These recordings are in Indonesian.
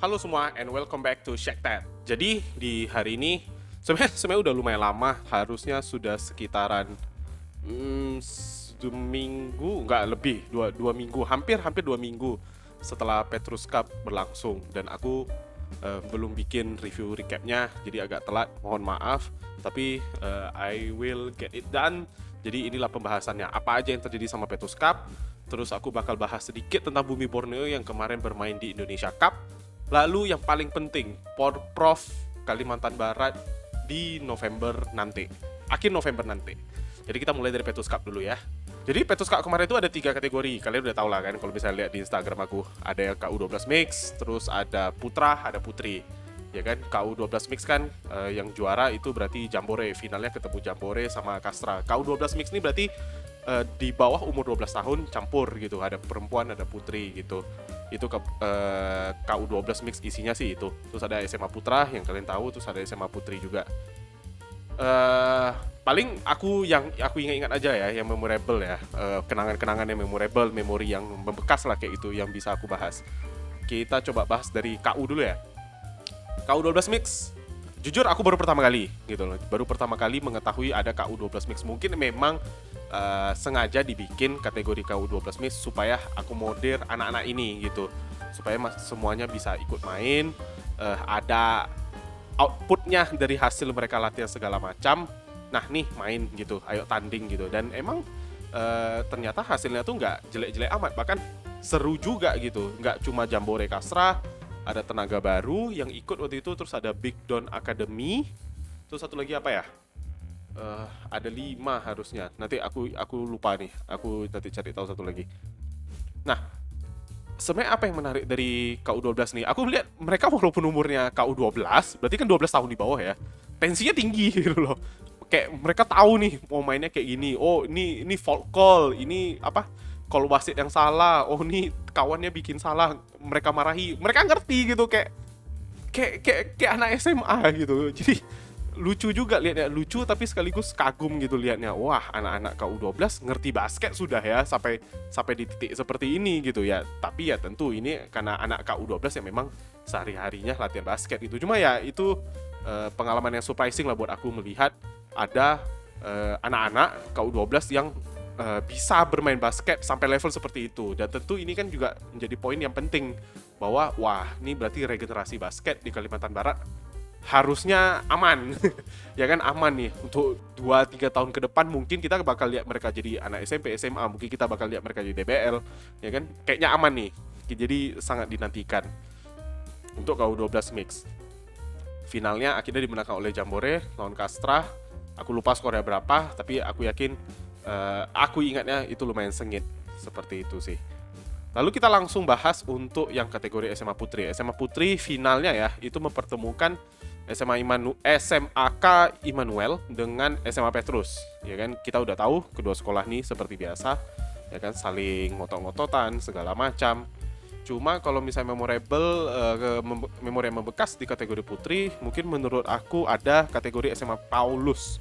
Halo semua and welcome back to Shack Tat. Jadi di hari ini sebenarnya udah lumayan lama, harusnya sudah sekitaran seminggu, nggak lebih, dua minggu, hampir 2 minggu setelah Petrus Cup berlangsung dan aku belum bikin review recapnya, jadi agak telat, mohon maaf. Tapi I will get it done. Jadi inilah pembahasannya, apa aja yang terjadi sama Petrus Cup. Terus aku bakal bahas sedikit tentang Bumi Borneo yang kemarin bermain di Indonesia Cup. Lalu yang paling penting, Porprov Kalimantan Barat di November nanti, akhir November nanti. Jadi kita mulai dari Petrus Cup dulu ya. Jadi Petrus Cup kemarin itu ada 3 kategori, kalian udah tau lah kan kalau bisa lihat di Instagram aku. Ada yang KU12 Mix, terus ada Putra, ada Putri. Ya kan, KU12 Mix kan yang juara itu berarti Jambore, finalnya ketemu Jambore sama Kastra. KU12 Mix ini berarti di bawah umur 12 tahun campur gitu, ada perempuan ada putri gitu. Itu KU12 Mix isinya sih itu. Terus ada SMA Putra yang kalian tahu, terus ada SMA Putri juga. Paling aku ingat-ingat aja ya yang memorable ya, kenangan-kenangan yang memorable, memori yang membekas lah kayak itu yang bisa aku bahas. Kita coba bahas dari KU dulu ya. KU12 Mix, jujur aku baru pertama kali gitu loh, baru pertama kali mengetahui ada KU12 Mix. Mungkin memang sengaja dibikin kategori KU12 Mix supaya akomodir anak-anak ini gitu, supaya semuanya bisa ikut main, ada outputnya dari hasil mereka latihan segala macam. Nah nih main gitu, ayo tanding gitu. Dan emang ternyata hasilnya tuh nggak jelek-jelek amat, bahkan seru juga gitu. Nggak cuma Jambore Kasra, ada Tenaga Baru yang ikut waktu itu, terus ada Big Don Academy, terus satu lagi apa ya? Ada 5 harusnya. Nanti aku lupa nih. Aku nanti cari tahu satu lagi. Nah, sebenarnya apa yang menarik dari KU12 nih? Aku lihat mereka walaupun umurnya KU12, berarti kan 12 tahun di bawah ya. Tensinya tinggi gitu loh. Kayak mereka tahu nih mau mainnya kayak gini. Oh, ini fault call, ini apa? Call wasit yang salah. Oh, ini kawannya bikin salah, mereka marahi. Mereka ngerti gitu, kayak anak SMA gitu. Jadi lucu juga liatnya, lucu tapi sekaligus kagum gitu liatnya. Wah, anak-anak KU12 ngerti basket sudah ya sampai di titik seperti ini gitu ya. Tapi ya tentu ini karena anak KU12 yang memang sehari-harinya latihan basket itu. Cuma ya itu pengalaman yang surprising lah buat aku melihat ada anak-anak KU12 yang bisa bermain basket sampai level seperti itu. Dan tentu ini kan juga menjadi poin yang penting bahwa wah, ini berarti regenerasi basket di Kalimantan Barat harusnya aman. Ya kan, aman nih untuk 2-3 tahun ke depan. Mungkin kita bakal lihat mereka jadi anak SMP, SMA, mungkin kita bakal lihat mereka jadi DBL, ya kan, kayaknya aman nih. Jadi sangat dinantikan untuk KU12 Mix. Finalnya akhirnya dimenangkan oleh Jambore lawan Kastra. Aku lupa skornya berapa, tapi aku yakin aku ingatnya itu lumayan sengit seperti itu sih. Lalu kita langsung bahas untuk yang kategori SMA Putri. SMA Putri finalnya ya, itu mempertemukan SMAK Immanuel dengan SMA Petrus. Ya kan, kita udah tahu kedua sekolah ini seperti biasa, ya kan, saling ngotot-ngototan segala macam. Cuma kalau misalnya memori yang membekas di kategori Putri, mungkin menurut aku ada kategori SMA Paulus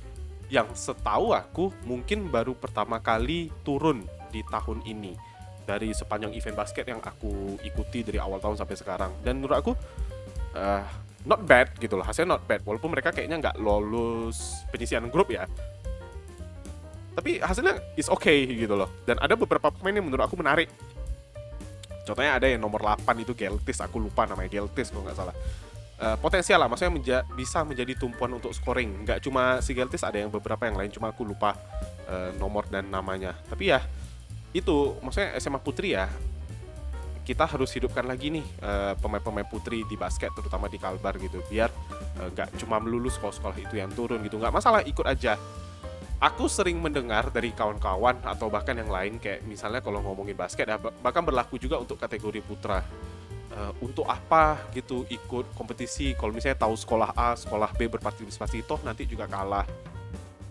yang setahu aku mungkin baru pertama kali turun di tahun ini dari sepanjang event basket yang aku ikuti dari awal tahun sampai sekarang. Dan menurut aku not bad gitu loh, hasilnya not bad, walaupun mereka kayaknya nggak lolos penyisian grup ya, tapi hasilnya is okay gitu loh. Dan ada beberapa pemain yang menurut aku menarik. Contohnya ada yang nomor 8 itu Geltis, aku lupa namanya, Geltis kalau nggak salah. Potensial lah, maksudnya bisa menjadi tumpuan untuk scoring. Nggak cuma si Geltis, ada yang beberapa yang lain, cuma aku lupa nomor dan namanya. Tapi ya itu maksudnya SMA Putri ya, kita harus hidupkan lagi nih pemain-pemain putri di basket, terutama di Kalbar gitu, biar nggak cuma melulu sekolah-sekolah itu yang turun gitu. Nggak masalah, ikut aja. Aku sering mendengar dari kawan-kawan atau bahkan yang lain, kayak misalnya kalau ngomongin basket ya, bahkan berlaku juga untuk kategori putra. Untuk apa gitu ikut kompetisi kalau misalnya tahu sekolah A, sekolah B berpartisipasi, toh nanti juga kalah.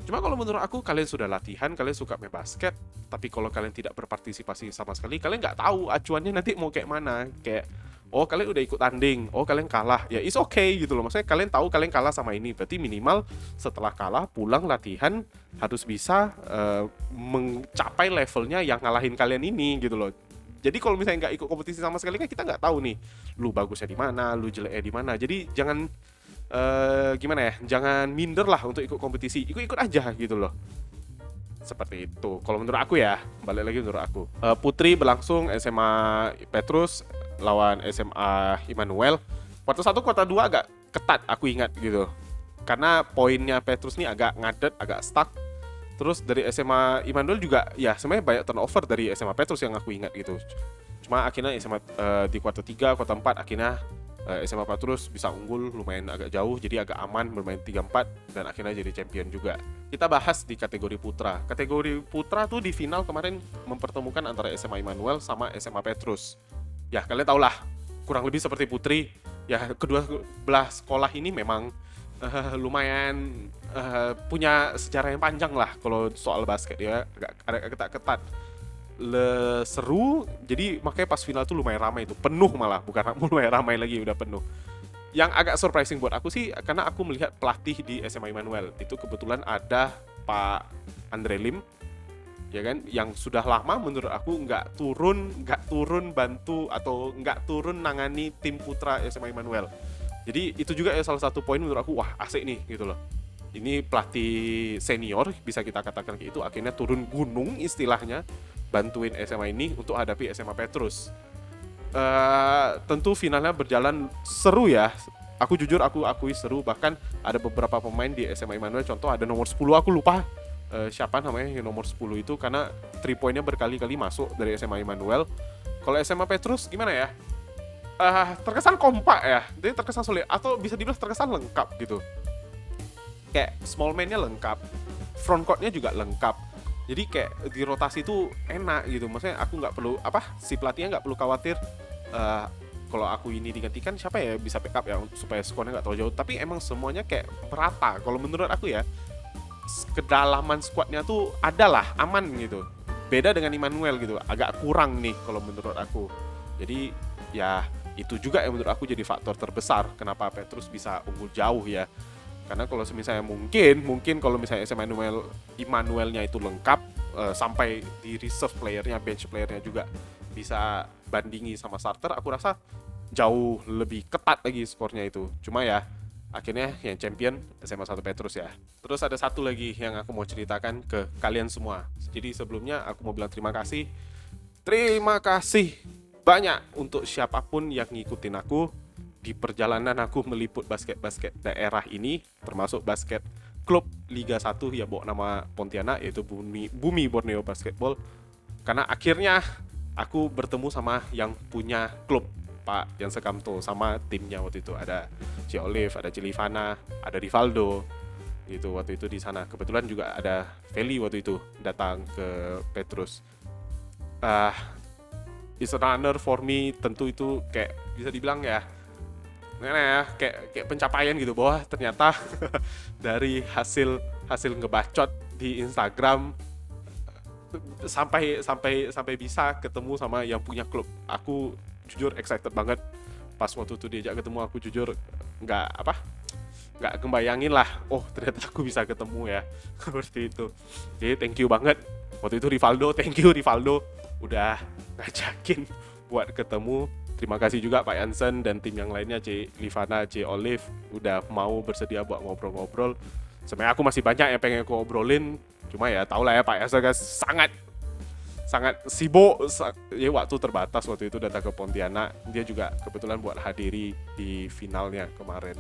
Cuma kalau menurut aku, kalian sudah latihan, kalian suka main basket, tapi kalau kalian tidak berpartisipasi sama sekali, kalian nggak tahu acuannya nanti mau kayak mana. Kayak, oh kalian udah ikut tanding, oh kalian kalah, ya it's okay gitu loh. Maksudnya kalian tahu kalian kalah sama ini, berarti minimal setelah kalah pulang latihan harus bisa mencapai levelnya yang ngalahin kalian ini gitu loh. Jadi kalau misalnya nggak ikut kompetisi sama sekali kan kita nggak tahu nih, lu bagusnya di mana, lu jeleknya di mana. Jadi jangan gimana ya, jangan minder lah untuk ikut kompetisi, ikut-ikut aja gitu loh. Seperti itu. Kalau menurut aku ya, balik lagi menurut aku. Putri berlangsung SMA Petrus lawan SMA Immanuel. Kuarter 1, kuarter 2 agak ketat aku ingat gitu. Karena poinnya Petrus nih agak ngadet, agak stuck. Terus dari SMA Immanuel juga ya sebenarnya banyak turnover dari SMA Petrus yang aku ingat gitu. Cuma akhirnya SMA di kuarter 3, kuarter 4 akhirnya SMA Petrus bisa unggul lumayan agak jauh, jadi agak aman bermain 3-4 dan akhirnya jadi champion juga. Kita bahas di kategori putra. Kategori putra tuh di final kemarin mempertemukan antara SMA Immanuel sama SMA Petrus. Ya kalian tau lah, kurang lebih seperti putri. Ya kedua belah sekolah ini memang lumayan punya sejarah yang panjang lah kalau soal basket ya, agak ketat-ketat, seru. Jadi makanya pas final tuh lumayan ramai, itu penuh, malah bukan lumayan ramai lagi, udah penuh. Yang agak surprising buat aku sih karena aku melihat pelatih di SMA Immanuel itu kebetulan ada Pak Andre Lim, ya kan, yang sudah lama menurut aku nggak turun bantu atau nggak turun nangani tim putra SMA Immanuel. Jadi itu juga ya salah satu poin menurut aku, wah asik nih gitu loh. Ini pelatih senior bisa kita katakan kayak itu, akhirnya turun gunung istilahnya bantuin SMA ini untuk hadapi SMA Petrus. Tentu finalnya berjalan seru ya. Aku jujur aku akui seru, bahkan ada beberapa pemain di SMA Immanuel, contoh ada nomor 10 aku lupa siapa namanya yang nomor 10 itu, karena 3 poinnya berkali-kali masuk dari SMA Immanuel. Kalau SMA Petrus gimana ya? Terkesan kompak ya, jadi terkesan sulit, atau bisa dibilang terkesan lengkap gitu. Kayak small man-nya lengkap, front court-nya juga lengkap. Jadi kayak di rotasi itu enak gitu. Maksudnya aku nggak perlu si pelatihnya nggak perlu khawatir kalau aku ini digantikan siapa ya bisa backup ya supaya skornya nggak terlalu jauh. Tapi emang semuanya kayak merata. Kalau menurut aku ya, kedalaman squadnya tuh adalah aman gitu. Beda dengan Immanuel gitu, agak kurang nih kalau menurut aku. Jadi ya itu juga yang menurut aku jadi faktor terbesar kenapa Petrus bisa unggul jauh ya. Karena kalau misalnya mungkin kalau misalnya SMA Immanuelnya itu lengkap, sampai di reserve playernya, bench playernya juga bisa bandingi sama starter, aku rasa jauh lebih ketat lagi skornya itu. Cuma ya akhirnya yang champion SMA 1 Petrus ya. Terus ada satu lagi yang aku mau ceritakan ke kalian semua. Jadi sebelumnya aku mau bilang terima kasih banyak untuk siapapun yang ngikutin aku di perjalanan aku meliput basket-basket daerah ini, termasuk basket klub Liga 1 ya bawa nama Pontianak, yaitu Bumi Borneo Basketball. Karena akhirnya aku bertemu sama yang punya klub, Pak Jan Sekamto, sama timnya waktu itu. Ada C. Olive, ada C. Livana, ada Rivaldo gitu waktu itu di sana. Kebetulan juga ada Feli waktu itu datang ke Petrus. It's an honor for me, tentu itu kayak bisa dibilang ya, kayak pencapaian gitu, bahwa ternyata dari hasil ngebacot di Instagram sampai bisa ketemu sama yang punya klub. Aku jujur excited banget pas waktu itu diajak ketemu. Aku jujur nggak kebayangin lah, oh ternyata aku bisa ketemu ya. Seperti itu. Jadi thank you banget waktu itu thank you Rivaldo udah ngajakin buat ketemu. Terima kasih juga Pak Jansen dan tim yang lainnya, C. Livana, C. Olive, udah mau bersedia buat ngobrol-ngobrol. Sebenarnya aku masih banyak yang pengen aku obrolin, cuma ya tau lah ya Pak Jansen kan sangat sibuk, ya waktu terbatas waktu itu datang ke Pontianak. Dia juga kebetulan buat hadiri di finalnya kemarin.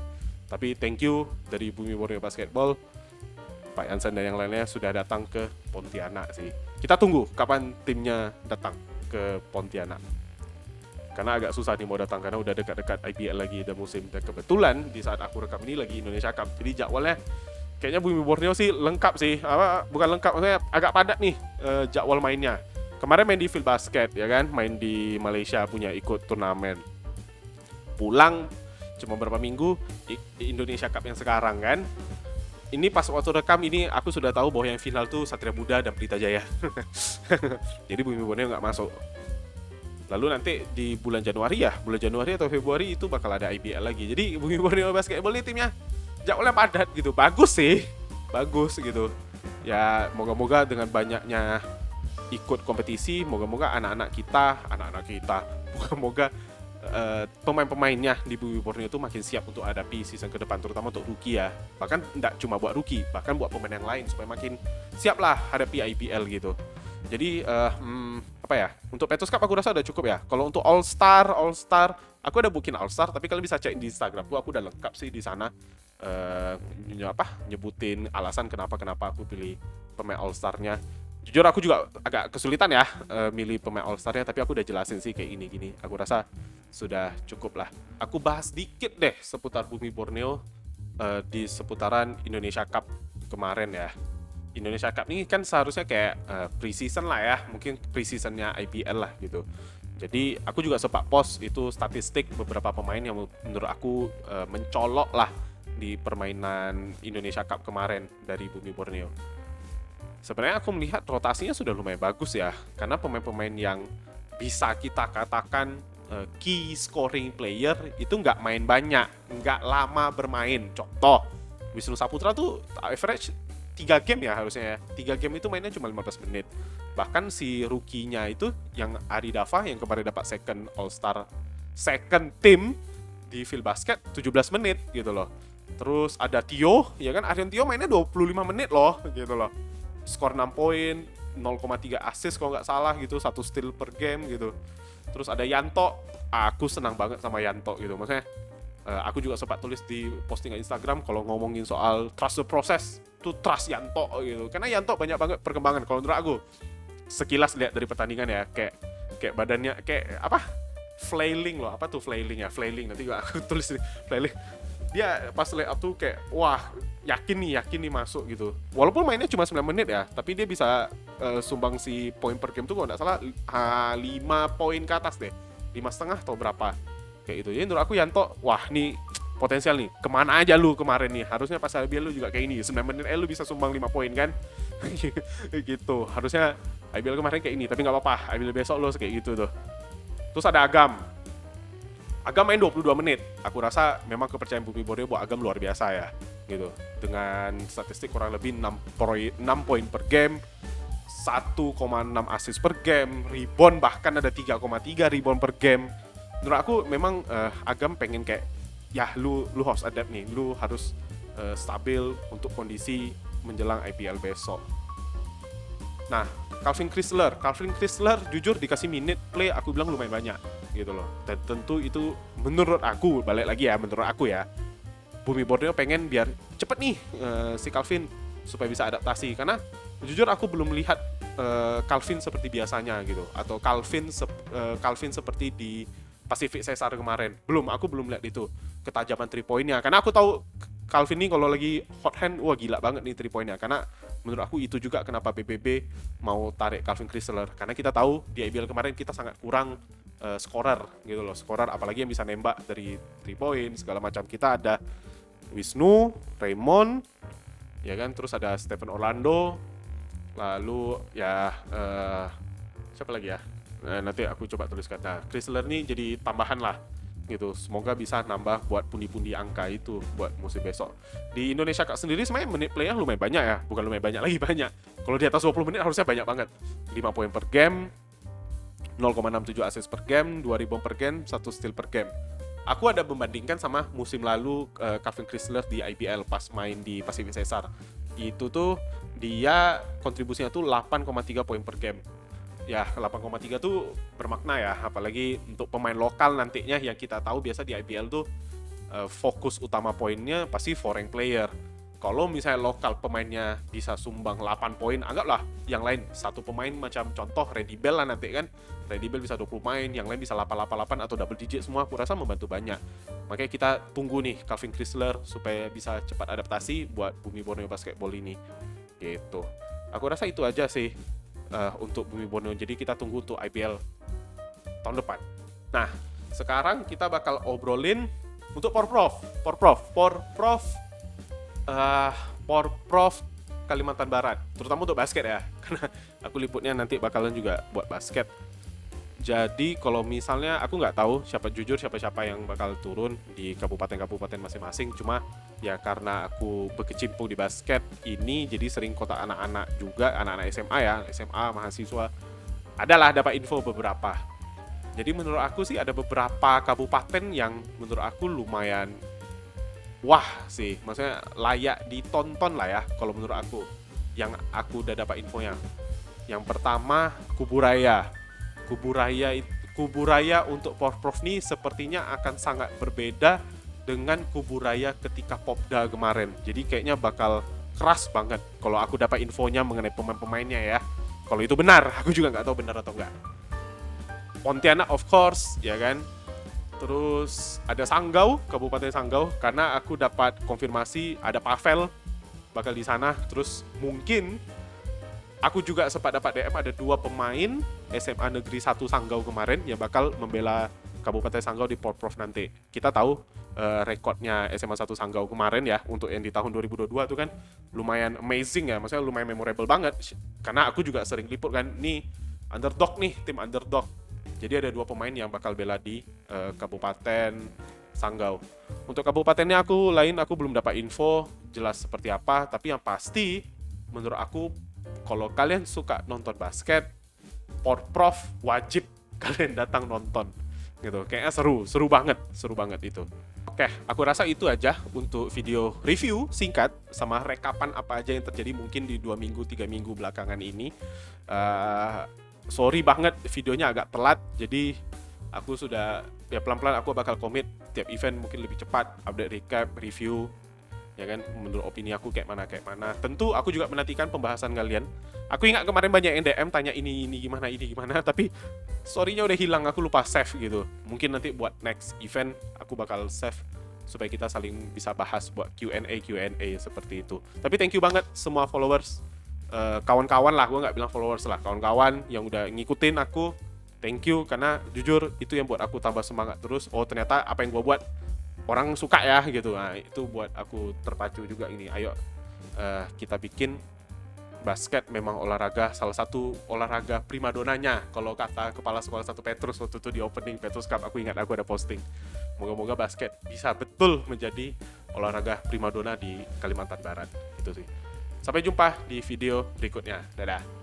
Tapi thank you dari Bumi Borneo Basketball, Pak Jansen dan yang lainnya sudah datang ke Pontianak sih. Kita tunggu kapan timnya datang ke Pontianak. Karena agak susah nih mau datang karena udah dekat-dekat IPL lagi, ada musim. Dan kebetulan di saat aku rekam ini lagi Indonesia Cup. Jadi jadwalnya kayaknya Bumi Borneo sih lengkap sih. Bukan lengkap, maksudnya agak padat nih jadwal mainnya. Kemarin main di Field Basket ya kan, main di Malaysia punya ikut turnamen. Pulang cuma berapa minggu di Indonesia Cup yang sekarang kan. Ini pas waktu rekam ini aku sudah tahu bahwa yang final tuh Satria Muda dan Pelita Jaya. Jadi Bumi Borneo nggak masuk. Lalu nanti di bulan Januari atau Februari itu bakal ada IBL lagi. Jadi Bumi Borneo Basketball ini timnya jadwalnya padat gitu. Bagus gitu. Ya moga-moga dengan banyaknya ikut kompetisi, moga-moga anak-anak kita. Moga-moga pemain-pemainnya di Bumi Borneo itu makin siap untuk hadapi season ke depan, terutama untuk rookie ya. Bahkan tidak cuma buat rookie, bahkan buat pemain yang lain supaya makin siap lah hadapi IPL gitu. Jadi apa ya? Untuk Petrus Cup aku rasa udah cukup ya. Kalau untuk All Star, aku udah booking All Star, tapi kalian bisa cek di Instagram aku udah lengkap sih di sana. Nyebutin alasan kenapa aku pilih pemain All Star-nya. Jujur aku juga agak kesulitan ya milih pemain All Star-nya, tapi aku udah jelasin sih kayak gini. Aku rasa sudah cukup lah. Aku bahas dikit deh seputar Bumi Borneo di seputaran Indonesia Cup kemarin ya. Indonesia Cup ini kan seharusnya kayak pre-season lah ya, mungkin pre-seasonnya IPL lah gitu. Jadi aku juga sempat post itu statistik beberapa pemain yang menurut aku mencolok lah di permainan Indonesia Cup kemarin dari Bumi Borneo. Sebenarnya aku melihat rotasinya sudah lumayan bagus ya, karena pemain-pemain yang bisa kita katakan key scoring player itu nggak main banyak, nggak lama bermain. Contoh, Wisnu Saputra tuh average 3 game ya harusnya ya. 3 game itu mainnya cuma 15 menit. Bahkan si rookie-nya itu yang Ari Dava yang kemarin dapat second All Star, second team di Phil Basket 17 menit gitu loh. Terus ada Tio, ya kan Aryan Tio mainnya 25 menit loh gitu loh. Skor 6 poin, 0,3 assist kalau nggak salah gitu, 1 steal per game gitu. Terus ada Yanto, aku senang banget sama Yanto gitu. Maksudnya aku juga sempat tulis di postingan Instagram kalau ngomongin soal trust the process, tuh trust Yanto gitu. Karena Yanto banyak banget perkembangan kalau menurut aku. Sekilas lihat dari pertandingan ya, kayak badannya kayak apa? Flailing loh, apa tuh flailing ya? Flailing, nanti juga aku tulis nih, flailing. Dia pas layup tuh kayak wah, yakin nih masuk gitu. Walaupun mainnya cuma 9 menit ya, tapi dia bisa sumbang si poin per game tuh kalau nggak salah 5 poin ke atas deh. 5,5 atau berapa. Kayak gitu. Jadi menurut aku Yanto, wah nih potensial nih. Kemana aja lu kemarin nih? Harusnya pas IBL lu juga kayak ini. 9 menit lu bisa sumbang 5 poin kan? Gitu. Harusnya IBL kemarin kayak ini, tapi nggak apa-apa. IBL besok lu kayak gitu tuh. Terus ada Agam main 22 menit. Aku rasa memang kepercayaan Bumi Borneo buat Agam luar biasa ya gitu. Dengan statistik kurang lebih 6 poin per game, 1,6 assist per game, rebound bahkan ada 3,3 rebound per game. Menurut aku memang Agam pengen kayak ya lu harus adapt nih, lu harus stabil untuk kondisi menjelang IPL besok. Nah, Calvin Chrysler jujur dikasih minute play aku bilang lumayan banyak gitu loh. Dan tentu itu menurut aku, balik lagi ya, menurut aku ya, Bumi Borneo pengen biar cepet nih si Calvin supaya bisa adaptasi. Karena jujur aku belum melihat Calvin seperti biasanya gitu, atau Calvin seperti di Pacific Caesar kemarin. Aku belum lihat itu ketajaman 3 poinnya. Karena aku tahu Calvin nih kalau lagi hot hand, wah gila banget nih 3 poinnya. Karena menurut aku itu juga kenapa PBB mau tarik Calvin Chrysler. Karena kita tahu di IBL kemarin kita sangat kurang scorer gitu loh. Scorer apalagi yang bisa nembak dari 3 point segala macam. Kita ada Wisnu, Raymond, ya kan, terus ada Stephen Orlando, lalu ya siapa lagi ya? Nanti aku coba tuliskan. Nah, Chrysler nih jadi tambahan lah gitu. Semoga bisa nambah buat pundi-pundi angka itu buat musim besok. Di Indonesia Cup sendiri sebenarnya menit play-nya lumayan banyak ya. Bukan lumayan banyak lagi, banyak. Kalau di atas 20 menit harusnya banyak banget. 5 poin per game, 0,67 assist per game, 2 rebound per game, 1 steal per game. Aku ada membandingkan sama musim lalu Calvin Chrysler di IPL pas main di Pacific Caesar. Itu tuh dia kontribusinya tuh 8,3 poin per game. Ya 8,3 tuh bermakna ya, apalagi untuk pemain lokal nantinya yang kita tahu biasa di IPL tuh fokus utama poinnya pasti foreign player. Kalau misalnya lokal pemainnya bisa sumbang 8 poin, anggaplah yang lain satu pemain macam contoh Reddy Bell lah nanti kan. Reddy Bell bisa 20 poin, yang lain bisa 8 atau double digit semua, aku rasa membantu banyak. Makanya kita tunggu nih Calvin Chrysler supaya bisa cepat adaptasi buat Bumi Borneo Basketball ini. Gitu. Aku rasa itu aja sih untuk Bumi Borneo. Jadi kita tunggu untuk IPL tahun depan. Nah, sekarang kita bakal obrolin untuk Porprov Kalimantan Barat, terutama untuk basket ya, karena aku liputnya nanti bakalan juga buat basket. Jadi kalau misalnya aku nggak tahu siapa yang bakal turun di kabupaten-kabupaten masing-masing, cuma ya karena aku berkecimpung di basket ini, jadi sering kontak anak-anak SMA mahasiswa, adalah dapat info beberapa. Jadi menurut aku sih ada beberapa kabupaten yang menurut aku lumayan wah sih, maksudnya layak ditonton lah ya kalau menurut aku. Yang aku udah dapat infonya. Yang pertama Kuburaya. Kuburaya untuk Porprov nih sepertinya akan sangat berbeda dengan Kuburaya ketika Popda kemarin. Jadi kayaknya bakal keras banget kalau aku dapat infonya mengenai pemain-pemainnya ya. Kalau itu benar, aku juga nggak tahu benar atau enggak. Pontianak of course, ya kan. Terus ada Sanggau, Kabupaten Sanggau, karena aku dapat konfirmasi ada Pavel bakal di sana. Terus mungkin aku juga sempat dapat DM ada 2 pemain SMA Negeri 1 Sanggau kemarin yang bakal membela Kabupaten Sanggau di Porprov nanti. Kita tahu rekodnya SMA 1 Sanggau kemarin ya untuk yang di tahun 2022 tuh kan lumayan amazing ya, maksudnya lumayan memorable banget. Karena aku juga sering liput kan, nih underdog nih, tim underdog. Jadi ada 2 pemain yang bakal bela di Kabupaten Sanggau. Untuk kabupatennya aku belum dapat info jelas seperti apa, tapi yang pasti menurut aku kalau kalian suka nonton basket, Porprov wajib kalian datang nonton gitu. Kayaknya seru banget itu. Oke, aku rasa itu aja untuk video review singkat sama rekapan apa aja yang terjadi mungkin di 2 minggu 3 minggu belakangan ini. Sorry banget videonya agak telat, jadi aku sudah ya pelan-pelan aku bakal komit tiap event mungkin lebih cepat, update recap, review, ya kan, menurut opini aku kayak mana. Tentu aku juga menantikan pembahasan kalian. Aku ingat kemarin banyak yang DM tanya ini gimana, tapi story-nya udah hilang, aku lupa save gitu. Mungkin nanti buat next event aku bakal save supaya kita saling bisa bahas buat Q&A seperti itu. Tapi thank you banget semua followers, kawan-kawan lah, gue nggak bilang followers lah, kawan-kawan yang udah ngikutin aku. Thank you, karena jujur itu yang buat aku tambah semangat terus. Oh ternyata apa yang gue buat orang suka ya gitu. Nah itu buat aku terpacu juga ini. Ayo kita bikin basket memang olahraga, salah satu olahraga primadonanya kalau kata kepala sekolah 1 Petrus waktu itu di opening Petrus Cup. Aku ingat aku ada posting, moga-moga basket bisa betul menjadi olahraga primadona di Kalimantan Barat. Itu sih. Sampai jumpa di video berikutnya. Dadah.